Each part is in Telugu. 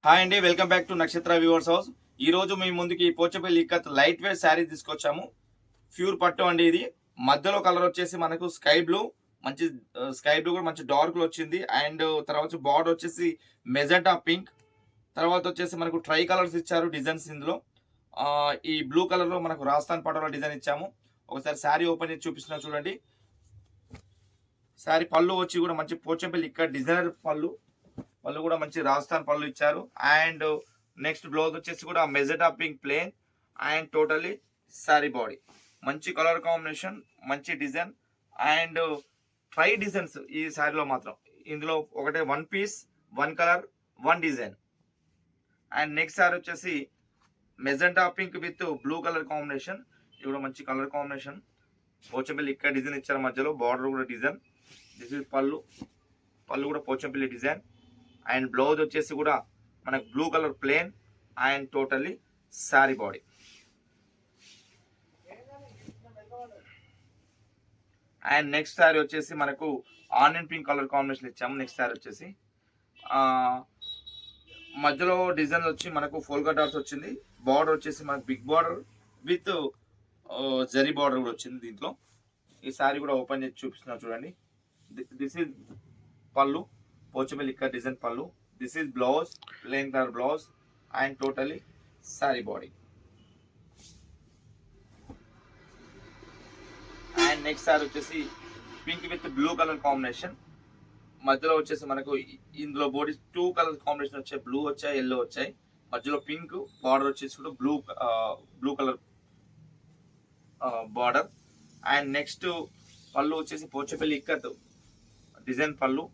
హాయ్ అండి, వెల్కమ్ బ్యాక్ టు నక్షత్ర వ్యూవర్స్ హౌస్. ఈ రోజు మీ ముందుకి పోచపల్లి ఇక్కత్ లైట్ వెయిట్ శారీ తీసుకొచ్చాము. ప్యూర్ పట్టు అండి. ఇది మధ్యలో కలర్ వచ్చేసి మనకు స్కై బ్లూ, మంచి స్కై బ్లూ కూడా మంచి డార్క్ లో వచ్చింది. అండ్ తర్వాత బార్డర్ వచ్చేసి మెజెంటా పింక్, తర్వాత వచ్చేసి మనకు ట్రై కలర్స్ ఇచ్చారు డిజైన్స్ ఇందులో. ఈ బ్లూ కలర్ లో మనకు రాజస్థాన్ పటోలా డిజైన్ ఇచ్చాము. ఒకసారి శారీ ఓపెన్ చేసి చూపిస్తున్నా చూడండి. శారీ పళ్ళు వచ్చి కూడా మంచి పోచపల్లి ఇక్కడ డిజైనర్ పళ్ళు కూడా మంచి రాజస్థాన్ పళ్ళు ఇచ్చారు. అండ్ నెక్స్ట్ బ్లౌజ్ వచ్చేసి కూడా magenta pink plain and totally sari body మంచి కలర్ కాంబినేషన్, మంచి డిజైన్ అండ్ ట్రై డిజైన్స్ ఈ శారీలో మాత్రం. ఇందులో ఒకటే one piece, one colour, one design. And next sari వచ్చేసి magenta pink with blue colour combination. ఇది కూడా మంచి కలర్ కాంబినేషన్. పోచంపల్లి ఇక్కడ డిజైన్ ఇచ్చారు, మధ్యలో బార్డర్ కూడా డిజైన్. దిస్ ఇస్ పళ్ళు కూడా పోచంపల్లి డిజైన్. అండ్ బ్లౌజ్ వచ్చేసి కూడా మనకు blue colour plane and totally sari body. And next sari వచ్చేసి మనకు ఆనియన్ పింక్ కలర్ కాంబినేషన్ ఇచ్చాము. నెక్స్ట్ శారీ వచ్చేసి మధ్యలో డిజైన్ వచ్చి మనకు ఫోల్కా డాట్స్ వచ్చింది. బార్డర్ వచ్చేసి మనకు big border with zari border కూడా వచ్చింది దీంట్లో. ఈ శారీ కూడా ఓపెన్ చేసి చూపిస్తున్నా చూడండి. దిస్ ఇస్ పళ్ళు, పోచంపల్లి ఇక్కడ డిజైన్ పళ్ళు. This is blouse, plain colour blouse and totally sari body. And next sari వచ్చేసి pink with blue colour combination. మధ్యలో వచ్చేసి మనకు ఇందులో బాడీ టూ కలర్ కాంబినేషన్ వచ్చాయి, బ్లూ వచ్చాయి, ఎల్లో వచ్చాయి. మధ్యలో పింక్ బార్డర్ వచ్చేసి కూడా blue colour border. And next పళ్ళు వచ్చేసి పోచంపల్లి ఇక్కత్ డిజైన్ పళ్ళు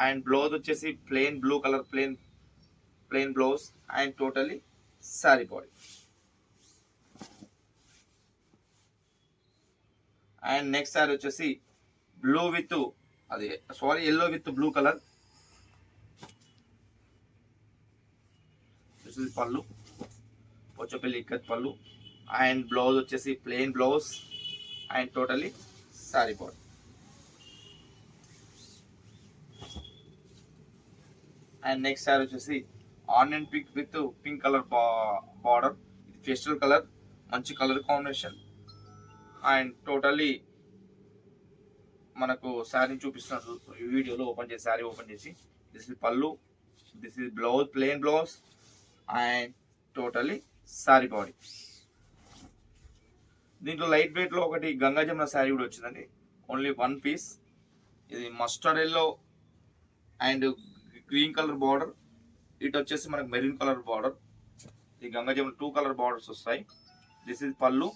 అండ్ బ్లౌజ్ వచ్చేసి plain blue colour plain blouse and totally sari body. And next sari వచ్చేసి blue with yellow with blue colour. This is పళ్ళు, పోచంపల్లి ఇక్కత్ పళ్ళు అండ్ బ్లౌజ్ వచ్చేసి plain blouse and totally sari body. And next sari వచ్చేసి onion pink with pink colour border. ఇది ఫెస్టల్ కలర్, మంచి కలర్ కాంబినేషన్. అండ్ టోటల్లీ మనకు శారీ చూపిస్తున్నారు వీడియోలో. శారీ ఓపెన్ చేసి దిస్ ఇస్ పళ్ళు, this is blouse, plain blouse and totally sari body. దీంట్లో లైట్ వెయిట్ లో ఒకటి గంగా జమున శారీ కూడా వచ్చిందండి, ఓన్లీ వన్ పీస్. ఇది mustard yellow and green colour border. ఇటు వచ్చేసి మనకు మెరూన్ కలర్ బార్డర్. ఈ Ganga Jamuna two colour borders వస్తాయి. దిస్ ఇస్ పళ్ళు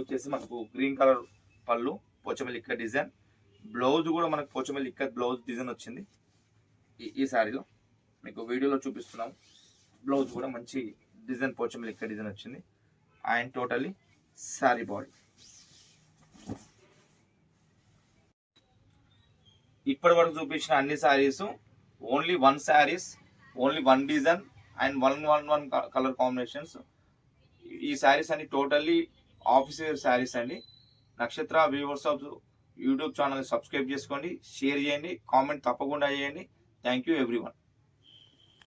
వచ్చేసి మనకు గ్రీన్ కలర్ పళ్ళు, పోచంపల్లి ఇక్కడ డిజైన్. బ్లౌజ్ కూడా మనకు పోచంపల్లి ఇక్కడ బ్లౌజ్ డిజైన్ వచ్చింది ఈ శారీలో. మీకు వీడియోలో చూపిస్తున్నాం. బ్లౌజ్ కూడా మంచి డిజైన్ పోచంపల్లి ఇక్కడ డిజైన్ వచ్చింది అండ్ టోటలీ శారీ బాడీ. ఇప్పటి వరకు చూపించిన అన్ని saris only one saris, only one design and one colour combinations. ఈ శారీస్ అన్ని టోటల్లీ ఆఫీస్ వేర్ శారీస్ అండి. నక్షత్ర viewers of YouTube channel subscribe చేసుకోండి, షేర్ చేయండి, కామెంట్ తప్పకుండా చేయండి. Thank you everyone.